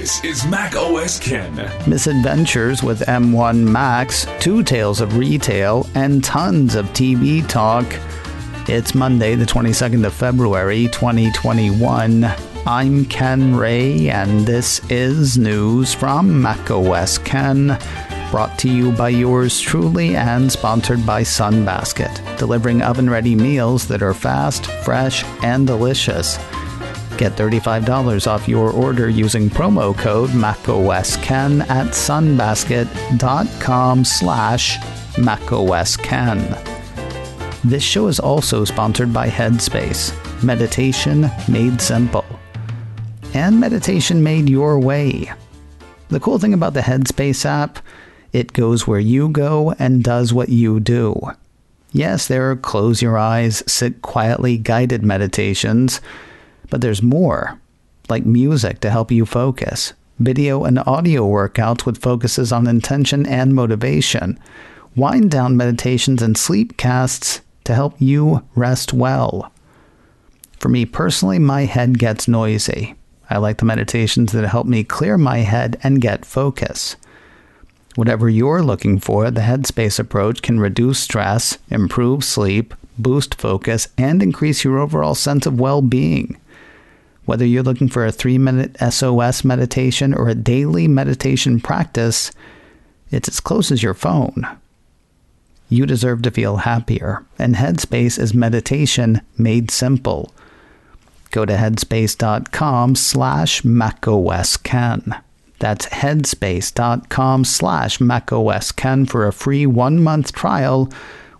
This is Mac OS Ken. Misadventures with M1 Max, 2 tales of retail, and tons of TV talk. It's Monday, the 22nd of February, 2021. I'm Ken Ray, and this is news from Mac OS Ken, brought to you by yours truly and sponsored by Sunbasket, delivering oven-ready meals that are fast, fresh, and delicious. Get $35 off your order using promo code MacOSKen at sunbasket.com/MacOSKen. This show is also sponsored by Headspace, meditation made simple. And meditation made your way. The cool thing about the Headspace app, it goes where you go and does what you do. Yes, there are close your eyes, sit quietly guided meditations, but there's more, like music to help you focus, video and audio workouts with focuses on intention and motivation, wind down meditations and sleep casts to help you rest well. For me personally, my head gets noisy. I like the meditations that help me clear my head and get focus. Whatever you're looking for, the Headspace approach can reduce stress, improve sleep, boost focus, and increase your overall sense of well-being. Whether you're looking for a 3-minute SOS meditation or a daily meditation practice, it's as close as your phone. You deserve to feel happier, and Headspace is meditation made simple. Go to headspace.com/MacOSKen. That's headspace.com/MacOSKen for a free 1-month trial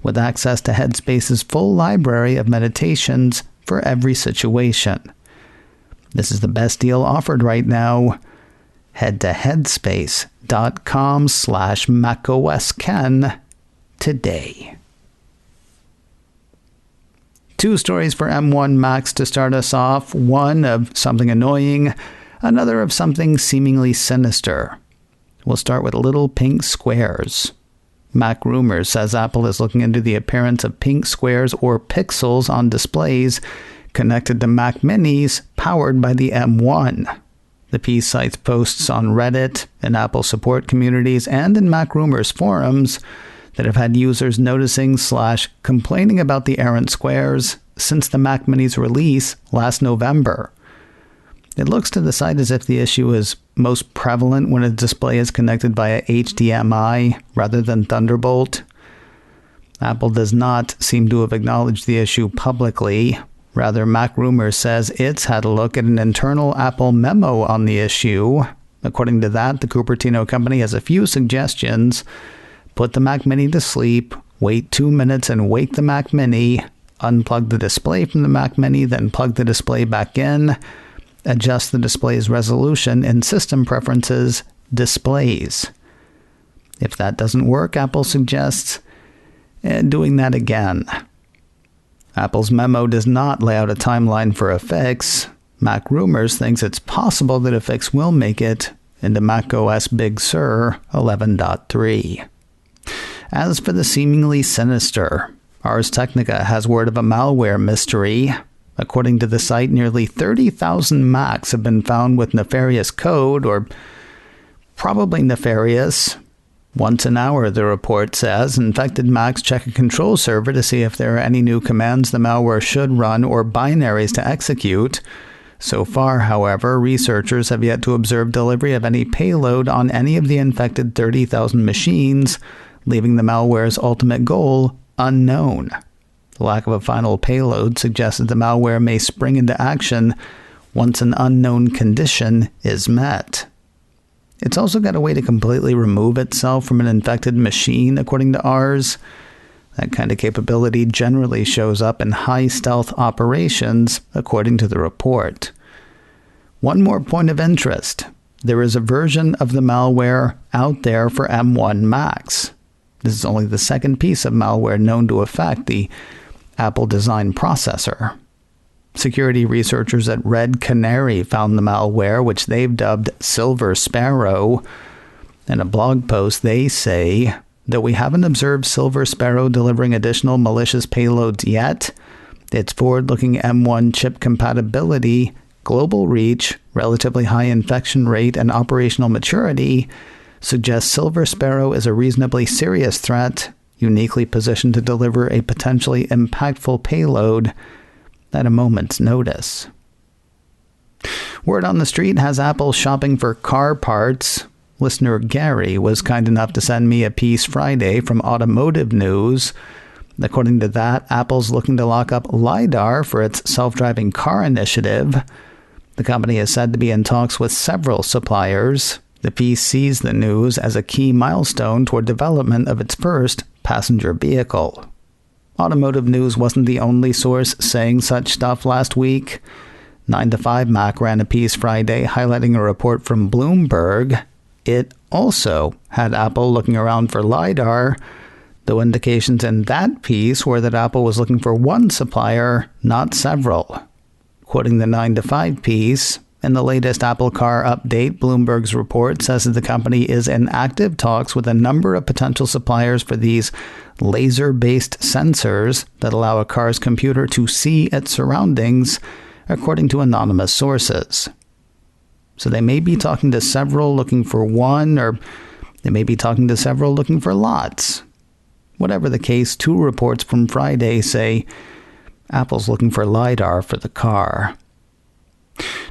with access to Headspace's full library of meditations for every situation. This is the best deal offered right now. Head to headspace.com/MacOSKen today. 2 stories for M1 Max to start us off. One of something annoying, another of something seemingly sinister. We'll start with little pink squares. Mac Rumors says Apple is looking into the appearance of pink squares or pixels on displays connected to Mac Minis powered by the M1. The piece cites posts on Reddit, in Apple support communities, and in Mac Rumors forums that have had users noticing/complaining about the errant squares since the Mac Mini's release last November. It looks to the site as if the issue is most prevalent when a display is connected via HDMI rather than Thunderbolt. Apple does not seem to have acknowledged the issue publicly. Rather, Mac Rumors says it's had a look at an internal Apple memo on the issue. According to that, the Cupertino company has a few suggestions. Put the Mac Mini to sleep, wait 2 minutes and wake the Mac Mini, unplug the display from the Mac Mini, then plug the display back in, adjust the display's resolution in System Preferences, Displays. If that doesn't work, Apple suggests doing that again. Apple's memo does not lay out a timeline for a fix. Mac Rumors thinks it's possible that a fix will make it into macOS Big Sur 11.3. As for the seemingly sinister, Ars Technica has word of a malware mystery. According to the site, nearly 30,000 Macs have been found with nefarious code, or probably nefarious. Once an hour, the report says, infected Macs check a control server to see if there are any new commands the malware should run or binaries to execute. So far, however, researchers have yet to observe delivery of any payload on any of the infected 30,000 machines, leaving the malware's ultimate goal unknown. The lack of a final payload suggests that the malware may spring into action once an unknown condition is met. It's also got a way to completely remove itself from an infected machine, according to Ars. That kind of capability generally shows up in high-stealth operations, according to the report. One more point of interest. There is a version of the malware out there for M1 Max. This is only the second piece of malware known to affect the Apple design processor. Security researchers at Red Canary found the malware, which they've dubbed Silver Sparrow. In a blog post, they say, though we haven't observed Silver Sparrow delivering additional malicious payloads yet, its forward-looking M1 chip compatibility global reach, relatively high infection rate, and operational maturity suggests Silver Sparrow is a reasonably serious threat, uniquely positioned to deliver a potentially impactful payload at a moment's notice. Word on the street has Apple shopping for car parts. Listener Gary was kind enough to send me a piece Friday from Automotive News. According to that, Apple's looking to lock up LiDAR for its self-driving car initiative. The company is said to be in talks with several suppliers. The piece sees the news as a key milestone toward development of its first passenger vehicle. Automotive News wasn't the only source saying such stuff last week. 9to5Mac ran a piece Friday highlighting a report from Bloomberg. It also had Apple looking around for LiDAR, though indications in that piece were that Apple was looking for one supplier, not several. Quoting the 9to5 piece, in the latest Apple Car update, Bloomberg's report says that the company is in active talks with a number of potential suppliers for these laser-based sensors that allow a car's computer to see its surroundings, according to anonymous sources. So they may be talking to several looking for one, or they may be talking to several looking for lots. Whatever the case, two reports from Friday say Apple's looking for LiDAR for the car.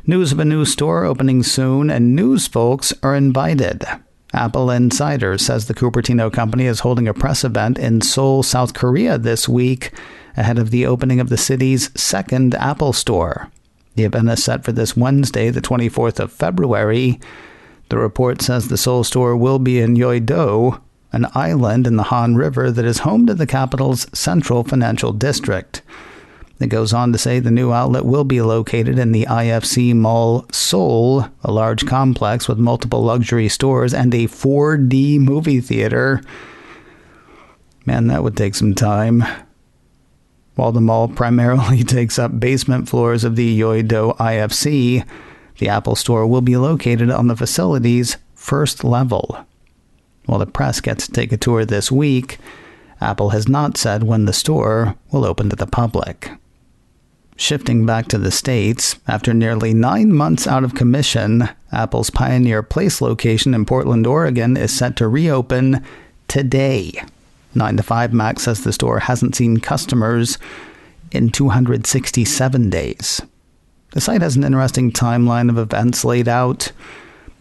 News of a new store opening soon, and news folks are invited. Apple Insider says the Cupertino company is holding a press event in Seoul, South Korea this week, ahead of the opening of the city's second Apple store. The event is set for this Wednesday, the 24th of February. The report says the Seoul store will be in Yeouido, an island in the Han River that is home to the capital's central financial district. It goes on to say the new outlet will be located in the IFC Mall Seoul, a large complex with multiple luxury stores and a 4D movie theater. Man, that would take some time. While the mall primarily takes up basement floors of the Yeouido IFC, the Apple store will be located on the facility's first level. While the press gets to take a tour this week, Apple has not said when the store will open to the public. Shifting back to the States, after nearly 9 months out of commission, Apple's Pioneer Place location in Portland, Oregon is set to reopen today. 9to5Mac says the store hasn't seen customers in 267 days. The site has an interesting timeline of events laid out.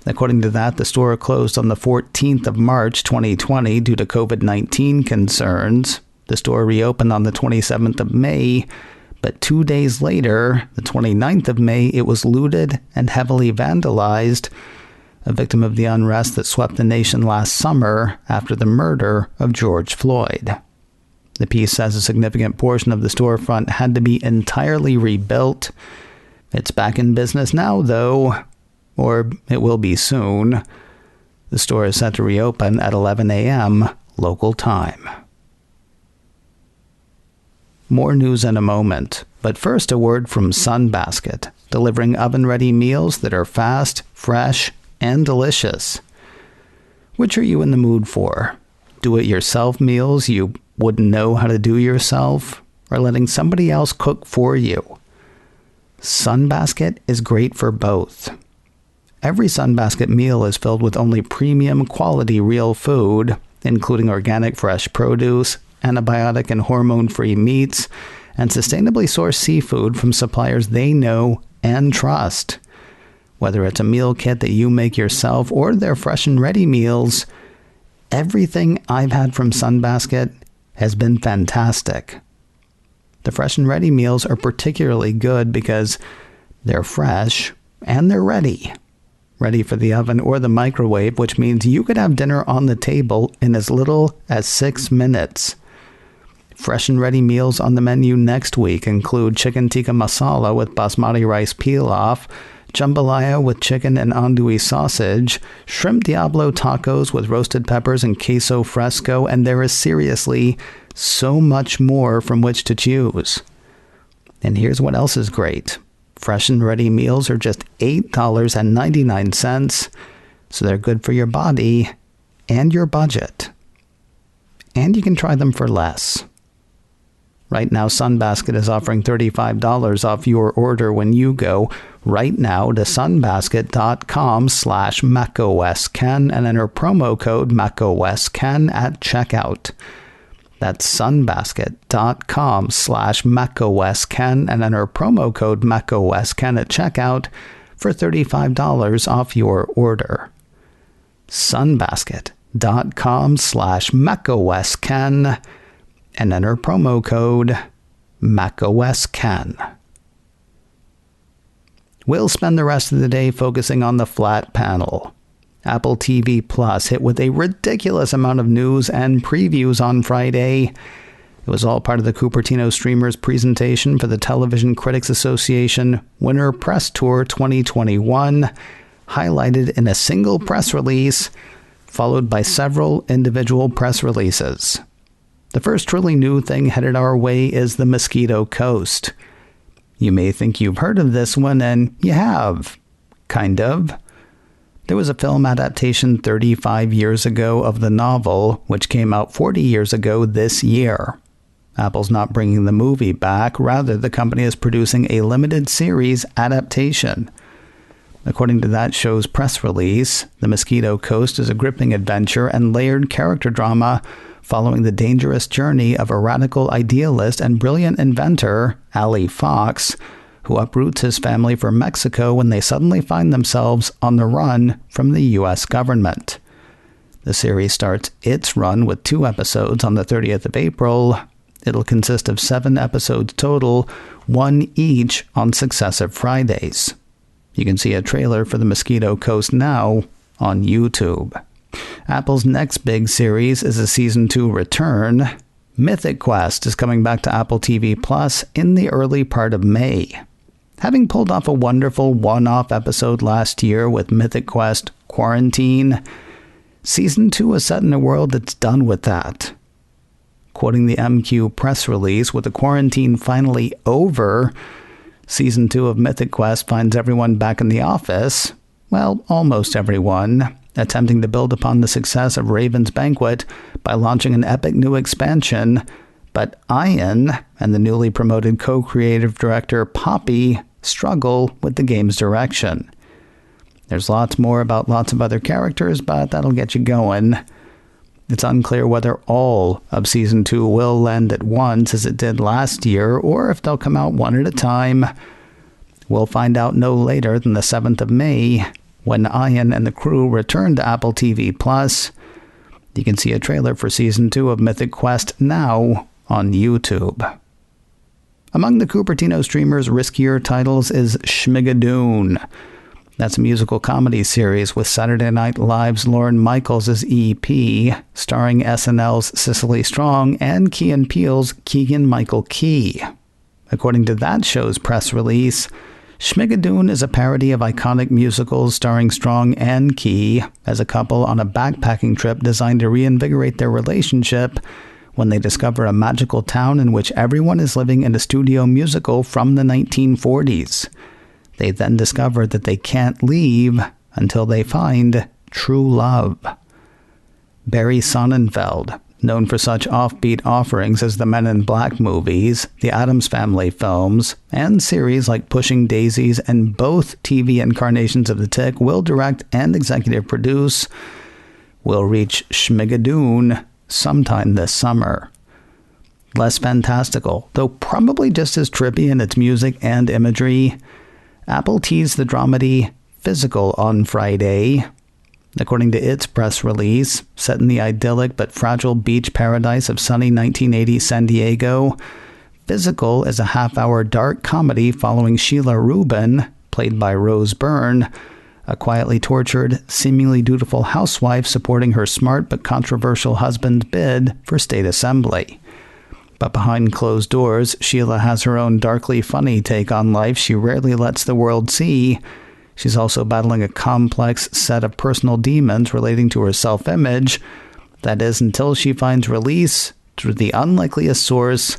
According to that, the store closed on the 14th of March 2020 due to COVID-19 concerns. The store reopened on the 27th of May, but 2 days later, the 29th of May, it was looted and heavily vandalized, a victim of the unrest that swept the nation last summer after the murder of George Floyd. The piece says a significant portion of the storefront had to be entirely rebuilt. It's back in business now, though, or it will be soon. The store is set to reopen at 11 a.m. local time. More news in a moment, but first a word from Sunbasket, delivering oven-ready meals that are fast, fresh, and delicious. Which are you in the mood for? Do-it-yourself meals you wouldn't know how to do yourself, or letting somebody else cook for you? Sunbasket is great for both. Every Sunbasket meal is filled with only premium quality real food, including organic fresh produce, antibiotic and hormone-free meats, and sustainably sourced seafood from suppliers they know and trust. Whether it's a meal kit that you make yourself or their fresh and ready meals, everything I've had from Sunbasket has been fantastic. The fresh and ready meals are particularly good because they're fresh and they're ready. Ready for the oven or the microwave, which means you could have dinner on the table in as little as 6 minutes. Fresh and ready meals on the menu next week include chicken tikka masala with basmati rice pilaf, jambalaya with chicken and andouille sausage, shrimp diablo tacos with roasted peppers and queso fresco, and there is seriously so much more from which to choose. And here's what else is great. Fresh and ready meals are just $8.99, so they're good for your body and your budget. And you can try them for less. Right now, Sunbasket is offering $35 off your order when you go right now to sunbasket.com/macOSKen and enter promo code macOSKen at checkout. That's sunbasket.com/macOSKen and enter promo code macOSKen at checkout for $35 off your order. sunbasket.com/macOSKen and enter promo code macOSKen. We'll spend the rest of the day focusing on the flat panel. Apple TV Plus hit with a ridiculous amount of news and previews on Friday. It was all part of the Cupertino Streamers presentation for the Television Critics Association Winter Press Tour 2021, highlighted in a single press release, followed by several individual press releases. The first truly new thing headed our way is the Mosquito Coast. You may think you've heard of this one, and you have. Kind of. There was a film adaptation 35 years ago of the novel, which came out 40 years ago this year. Apple's not bringing the movie back. Rather, the company is producing a limited series adaptation. According to that show's press release, The Mosquito Coast is a gripping adventure and layered character drama following the dangerous journey of a radical idealist and brilliant inventor, Ali Fox, who uproots his family for Mexico when they suddenly find themselves on the run from the U.S. government. The series starts its run with 2 episodes on the 30th of April. It'll consist of 7 episodes total, 1 each on successive Fridays. You can see a trailer for The Mosquito Coast now on YouTube. Apple's next big series is a Season 2 return. Mythic Quest is coming back to Apple TV Plus in the early part of May. Having pulled off a wonderful one-off episode last year with Mythic Quest Quarantine, Season 2 is set in a world that's done with that. Quoting the MQ press release, with the quarantine finally over, Season 2 of Mythic Quest finds everyone back in the office, well, almost everyone, attempting to build upon the success of Raven's Banquet by launching an epic new expansion, but Ian and the newly promoted co-creative director Poppy struggle with the game's direction. There's lots more about lots of other characters, but that'll get you going. It's unclear whether all of Season 2 will land at once as it did last year, or if they'll come out one at a time. We'll find out no later than the 7th of May, when Ian and the crew return to Apple TV Plus. You can see a trailer for Season 2 of Mythic Quest now on YouTube. Among the Cupertino streamers' riskier titles is Schmigadoon. That's a musical comedy series with Saturday Night Live's Lorne Michaels as EP, starring SNL's Cicely Strong and Key and Peele's Keegan-Michael Key. According to that show's press release, Schmigadoon is a parody of iconic musicals starring Strong and Key as a couple on a backpacking trip designed to reinvigorate their relationship when they discover a magical town in which everyone is living in a studio musical from the 1940s. They then discover that they can't leave until they find true love. Barry Sonnenfeld, known for such offbeat offerings as the Men in Black movies, the Addams Family films, and series like Pushing Daisies and both TV incarnations of The Tick, will direct and executive produce, will reach Schmigadoon sometime this summer. Less fantastical, though probably just as trippy in its music and imagery, Apple teased the dramedy Physical on Friday. According to its press release, set in the idyllic but fragile beach paradise of sunny 1980 San Diego, Physical is a half-hour dark comedy following Sheila Rubin, played by Rose Byrne, a quietly tortured, seemingly dutiful housewife supporting her smart but controversial husband's bid for state assembly. But behind closed doors, Sheila has her own darkly funny take on life she rarely lets the world see. She's also battling a complex set of personal demons relating to her self-image. That is, until she finds release through the unlikeliest source,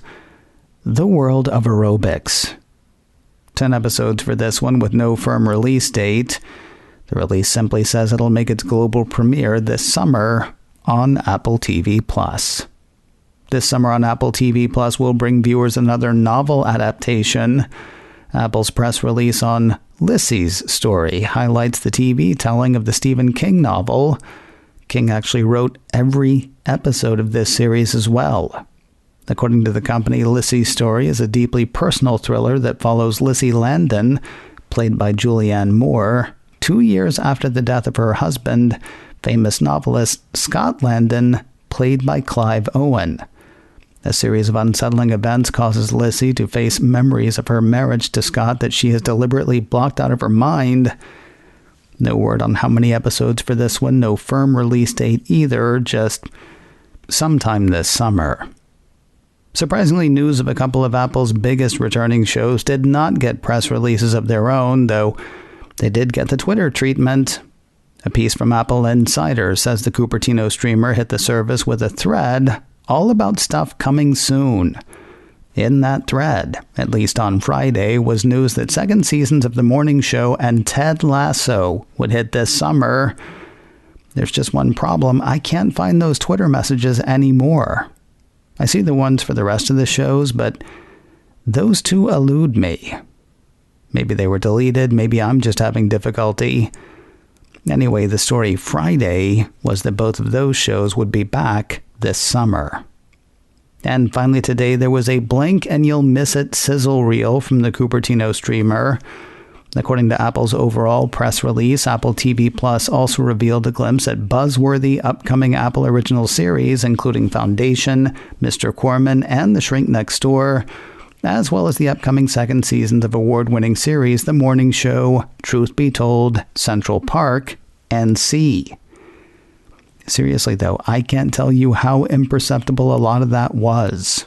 the world of aerobics. 10 episodes for this one with no firm release date. The release simply says it'll make its global premiere this summer on Apple TV+. This summer on Apple TV Plus will bring viewers another novel adaptation. Apple's press release on Lisey's story highlights the TV telling of the Stephen King novel. King actually wrote every episode of this series as well. According to the company, Lisey's story is a deeply personal thriller that follows Lisey Landon, played by Julianne Moore, 2 years after the death of her husband, famous novelist Scott Landon, played by Clive Owen. A series of unsettling events causes Lisey to face memories of her marriage to Scott that she has deliberately blocked out of her mind. No word on how many episodes for this one, no firm release date either, just sometime this summer. Surprisingly, news of a couple of Apple's biggest returning shows did not get press releases of their own, though they did get the Twitter treatment. A piece from Apple Insider says the Cupertino streamer hit the service with a thread all about stuff coming soon. In that thread, at least on Friday, was news that second seasons of The Morning Show and Ted Lasso would hit this summer. There's just one problem. I can't find those Twitter messages anymore. I see the ones for the rest of the shows, but those two elude me. Maybe they were deleted. Maybe I'm just having difficulty. Anyway, the story Friday was that both of those shows would be back this summer. And finally today, there was a blink and you'll miss it sizzle reel from the Cupertino streamer. According to Apple's overall press release, Apple TV Plus also revealed a glimpse at buzzworthy upcoming Apple original series, including Foundation, Mr. Corman, and The Shrink Next Door, as well as the upcoming second seasons of award-winning series The Morning Show, Truth Be Told, Central Park, and C. Seriously, though, I can't tell you how imperceptible a lot of that was.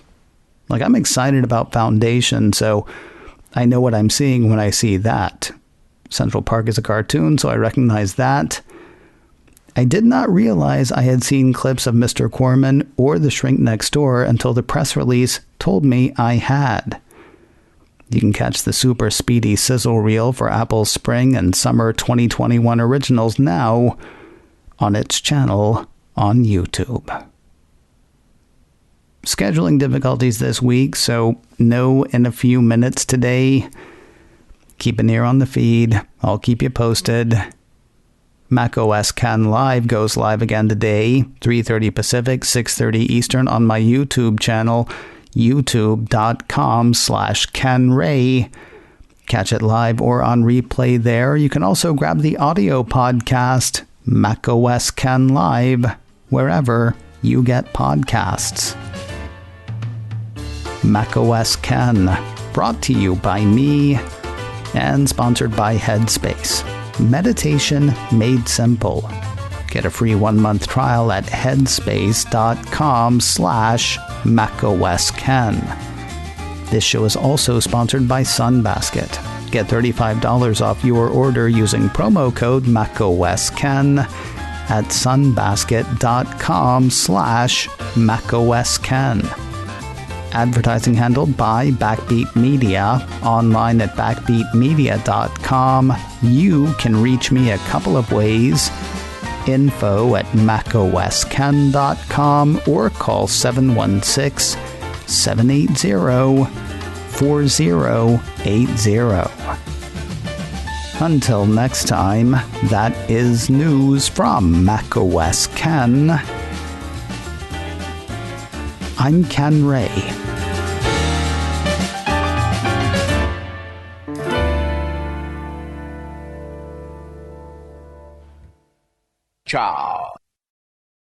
Like, I'm excited about Foundation, so I know what I'm seeing when I see that. Central Park is a cartoon, so I recognize that. I did not realize I had seen clips of Mr. Corman or The Shrink Next Door until the press release told me I had. You can catch the super speedy sizzle reel for Apple's spring and summer 2021 originals now on its channel on YouTube. Scheduling difficulties this week, so no in a few minutes today. Keep an ear on the feed. I'll keep you posted. macOS Can Live goes live again today, 3:30 Pacific, 6:30 Eastern on my YouTube channel, youtube.com/canray. Catch it live or on replay there. You can also grab the audio podcast, macOS Can Live, wherever you get podcasts. macOS Can, brought to you by me and sponsored by Headspace. Meditation made simple. Get a free 1-month trial at headspace.com/macOScan. This show is also sponsored by Sunbasket. Get $35 off your order using promo code macOScan at sunbasket.com/macOScan. Advertising handled by Backbeat Media, online at backbeatmedia.com. You can reach me a couple of ways. Info at macoscan.com or call 716-780-4080. Until next time, that is news from macOS Can. I'm Canary. Ciao.